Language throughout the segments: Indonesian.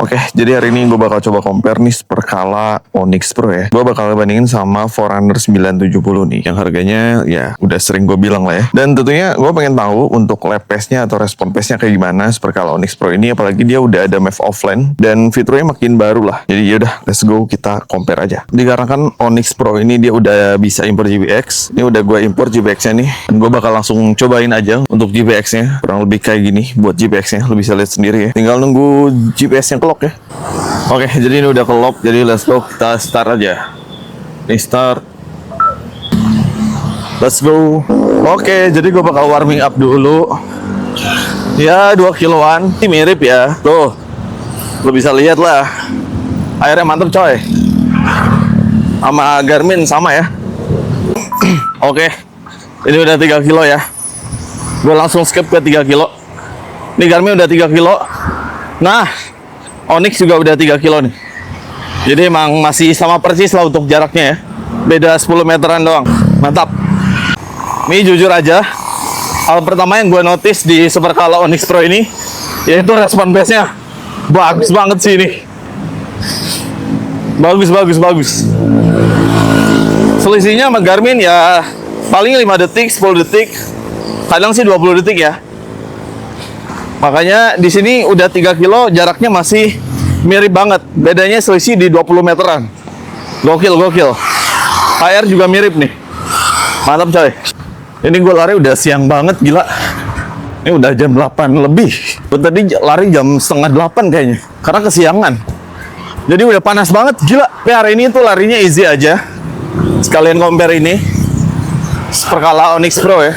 Oke, jadi hari ini gue bakal coba compare nih Supercala Onyx Pro ya. Gue bakal bandingin sama Forerunner 970 nih, yang harganya ya udah sering gue bilang lah ya. Dan tentunya gue pengen tahu untuk lap pace-nya atau respon pace-nya kayak gimana Supercala Onyx Pro ini, apalagi dia udah ada map offline dan fiturnya makin baru lah. Jadi yaudah, let's go kita compare aja. Dikarenakan Onyx Pro ini dia udah bisa import GPX, ini udah gue import GPX-nya nih. Dan gue bakal langsung cobain aja untuk GPX-nya, kurang lebih kayak gini buat GPX-nya, lu bisa lihat sendiri ya. Tinggal nunggu GPS-nya lock ya. Oke, jadi ini udah ke lock, jadi let's go, kita start aja. Ini start. Let's go. Oke, jadi gue bakal warming up dulu. Ya 2 kiloan. Ini mirip ya. Tuh, lo bisa lihat lah. Airnya mantep coy. Sama Garmin sama ya. Oke, ini udah 3 kilo ya. Gue langsung skip ke 3 kilo. Ini Garmin udah 3 kilo. Nah, Onyx juga udah 3 kilo nih. Jadi emang masih sama persis lah untuk jaraknya ya. Beda 10 meteran doang. Mantap. Ini jujur aja, hal pertama yang gue notice di Supercala Onyx Pro ini yaitu respon pace-nya bagus banget sih ini. Bagus. Selisihnya sama Garmin ya paling 5 detik, 10 detik. Kadang sih 20 detik ya. Makanya di sini udah 3 kilo, jaraknya masih mirip banget. Bedanya selisih di 20 meteran. Gokil. HR juga mirip nih. Mantap coy. Ini gue lari udah siang banget, gila. Ini udah jam 8 lebih. Gue tadi lari jam setengah 8 kayaknya, karena kesiangan. Jadi udah panas banget, gila. Tapi hari ini tuh larinya easy aja. Sekalian compare ini Supercala Onyx Pro ya.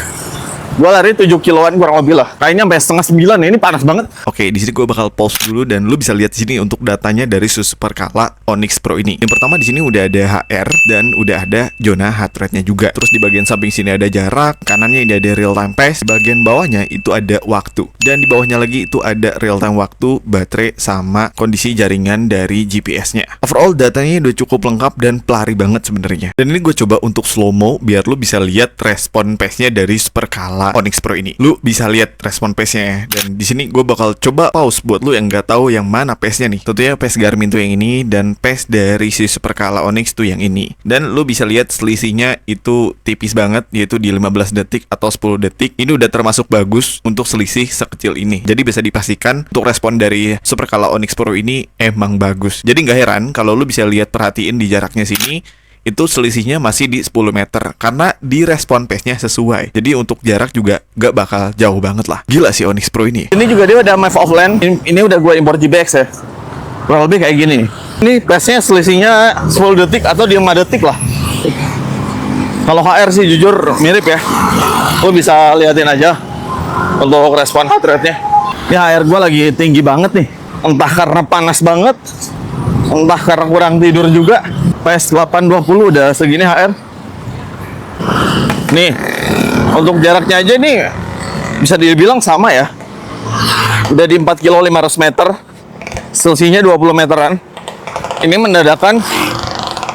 Gue lari 7 kiloan kurang lebih lah. Kayaknya sampai setengah 9 ya, ini panas banget. Oke, di sini gue bakal pause dulu dan lu bisa lihat di sini untuk datanya dari Supercala Onyx Pro ini. Yang pertama di sini udah ada HR dan udah ada zona heart rate-nya juga. Terus di bagian samping sini ada jarak, kanannya ini ada real time pace, bagian bawahnya itu ada waktu. Dan di bawahnya lagi itu ada real time waktu, baterai sama kondisi jaringan dari GPS-nya. Overall datanya udah cukup lengkap dan pelari banget sebenarnya. Dan ini gue coba untuk slow mo biar lu bisa lihat respon pace-nya dari Supercala Onyx Pro ini. Lu bisa lihat respon pace-nya. Dan di sini gue bakal coba pause buat lu yang nggak tahu yang mana pace-nya nih. Tentunya pace Garmin tuh yang ini dan pace dari si Supercala Onyx tuh yang ini. Dan lu bisa lihat selisihnya itu tipis banget, yaitu di 15 detik atau 10 detik. Ini udah termasuk bagus untuk selisih sekecil ini. Jadi bisa dipastikan untuk respon dari Supercala Onyx Pro ini emang bagus. Jadi nggak heran kalau lu bisa lihat, perhatiin di jaraknya sini itu selisihnya masih di 10 meter karena di respon pace-nya sesuai. Jadi untuk jarak juga gak bakal jauh banget lah. Gila sih Onyx Pro ini. Ini juga dia udah map offline. Ini udah gue import GPX ya. Kurang lebih kayak gini. Ini pace-nya selisihnya 10 detik atau di 5 detik lah. Kalau HR sih jujur mirip ya. Lo bisa liatin aja untuk respon heart rate-nya. Ya HR gue lagi tinggi banget nih. Entah karena panas banget, entah karena kurang tidur juga. PS 820 udah segini HR. Nih, untuk jaraknya aja nih bisa dibilang sama ya. Udah di 4 kilo 500 meter. Selisihnya 20 meteran. Ini menandakan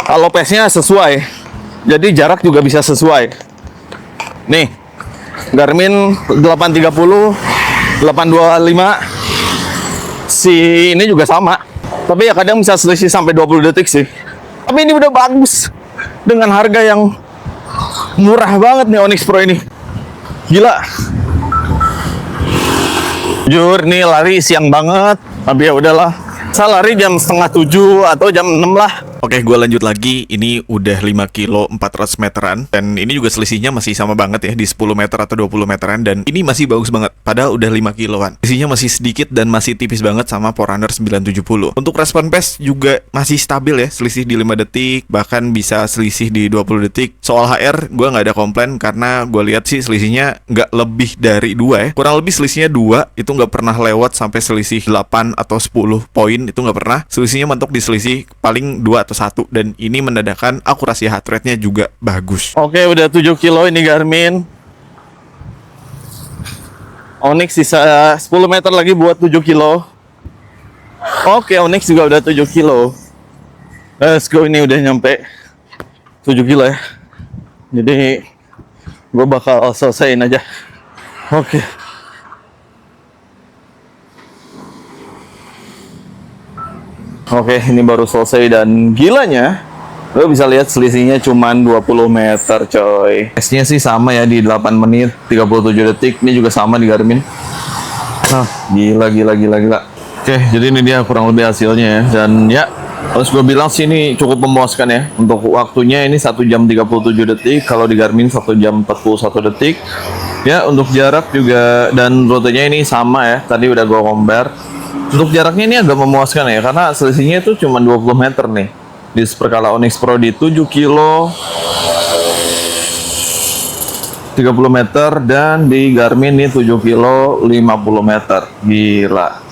kalau pace-nya sesuai. Jadi jarak juga bisa sesuai. Nih, Garmin 830, 825. Si ini juga sama. Tapi ya kadang bisa selisih sampai 20 detik sih. Tapi ini udah bagus dengan harga yang murah banget nih Onyx Pro ini. Gila. Jujur nih lari siang banget, tapi ya udahlah. Saya lari jam setengah 7 atau jam 6 lah. Oke, gue lanjut lagi. Ini udah 5 kilo 400 meteran. Dan ini juga selisihnya masih sama banget ya, di 10 meter atau 20 meteran. Dan ini masih bagus banget, padahal udah 5 kiloan. Selisihnya masih sedikit dan masih tipis banget sama Forerunner 970. Untuk respon pace juga masih stabil ya, selisih di 5 detik, bahkan bisa selisih di 20 detik. Soal HR, gue nggak ada komplain karena gue lihat sih selisihnya nggak lebih dari 2 ya. Kurang lebih selisihnya 2, itu nggak pernah lewat sampai selisih 8 atau 10 poin, itu nggak pernah. Selisihnya mentok di selisih paling 2 atau 1, dan ini menandakan akurasi heart rate-nya juga bagus. Oke, udah 7 kilo ini Garmin. Onyx sisa 10 meter lagi buat 7 kilo. Oke, Onyx juga udah 7 kilo. Let's go, ini udah nyampe 7 kilo ya. Jadi gue bakal selesaiin aja. Oke. Oke, ini baru selesai dan gilanya lo bisa lihat selisihnya cuman 20 meter coy. Pace-nya sih sama ya di 8 menit 37 detik. Ini juga sama di Garmin. Nah, gila. Oke, jadi ini dia kurang lebih hasilnya ya. Dan ya, harus gue bilang sih ini cukup memuaskan ya. Untuk waktunya ini 1 jam 37 detik. Kalau di Garmin 1 jam 41 detik. Ya, untuk jarak juga dan rutenya ini sama ya. Tadi udah gue compare. Untuk jaraknya ini agak memuaskan ya. Karena selisihnya itu cuma 20 meter nih. Di Superkala Onyx Pro di 7 kilo 30 meter dan di Garmin ini 7 kilo 50 meter. Gila.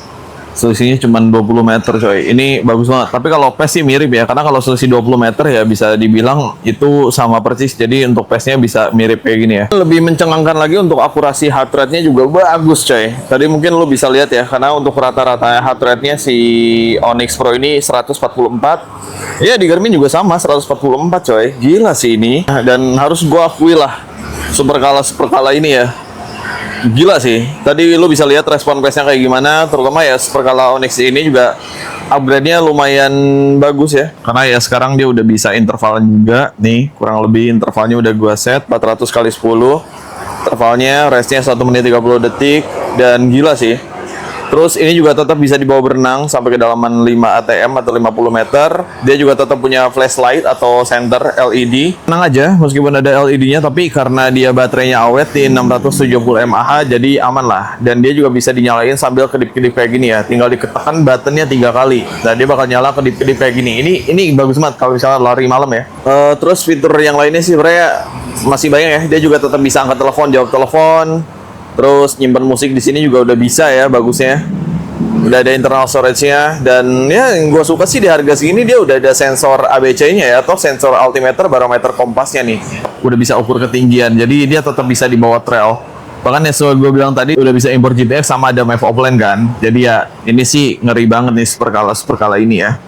Selisihnya cuma 20 meter coy. Ini bagus banget. Tapi kalau pace sih mirip ya. Karena kalau selisih 20 meter ya bisa dibilang itu sama persis. Jadi untuk pace-nya bisa mirip kayak gini ya. Lebih mencengangkan lagi untuk akurasi heart rate-nya juga bagus coy. Tadi mungkin lo bisa lihat ya. Karena untuk rata-rata heart rate-nya si Onyx Pro ini 144. Ya di Garmin juga sama 144 coy. Gila sih ini. Dan harus gua akui lah. Superkala ini ya. Gila sih. Tadi lu bisa lihat respon pace-nya kayak gimana, terutama ya Superkala Onyx ini juga upgrade-nya lumayan bagus ya. Karena ya sekarang dia udah bisa interval juga. Nih, kurang lebih intervalnya udah gua set 400 kali 10. Intervalnya rest-nya 1 menit 30 detik dan gila sih. Terus ini juga tetap bisa dibawa berenang sampai kedalaman 5 ATM atau 50 meter. Dia juga tetap punya flashlight atau center LED. Tenang aja, meskipun ada LED-nya, tapi karena dia baterainya awet di 670 mAh, jadi aman lah. Dan dia juga bisa dinyalain sambil kedip-kedip kayak gini ya. Tinggal ditekan buttonnya 3 kali. Nah, dia bakal nyala kedip-kedip kayak gini. Ini bagus banget kalau misalnya lari malam ya. Terus fitur yang lainnya sih sebenarnya masih banyak ya. Dia juga tetap bisa angkat telepon, jawab telepon. Terus nyimpan musik di sini juga udah bisa ya, bagusnya. Udah ada internal storage-nya dan ya yang gue suka sih di harga segini dia udah ada sensor ABC-nya ya atau sensor altimeter, barometer kompasnya nih. Udah bisa ukur ketinggian. Jadi dia tetap bisa dibawa trail. Bahkan ya sesuai gue bilang tadi udah bisa import GPS sama ada map offline kan. Jadi ya ini sih ngeri banget nih Superkala ini ya.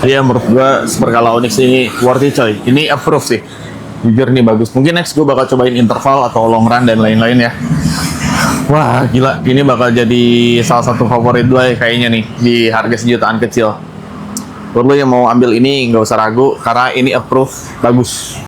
Iya menurut gue Superkala Onyx ini worth it coy. Ini approve sih. Jujur nih bagus. Mungkin next gue bakal cobain interval atau long run dan lain-lain ya. Wah gila, ini bakal jadi salah satu favorit gue ya, kayaknya nih di harga sejutaan kecil. Buat lo yang mau ambil ini nggak usah ragu karena ini approve bagus.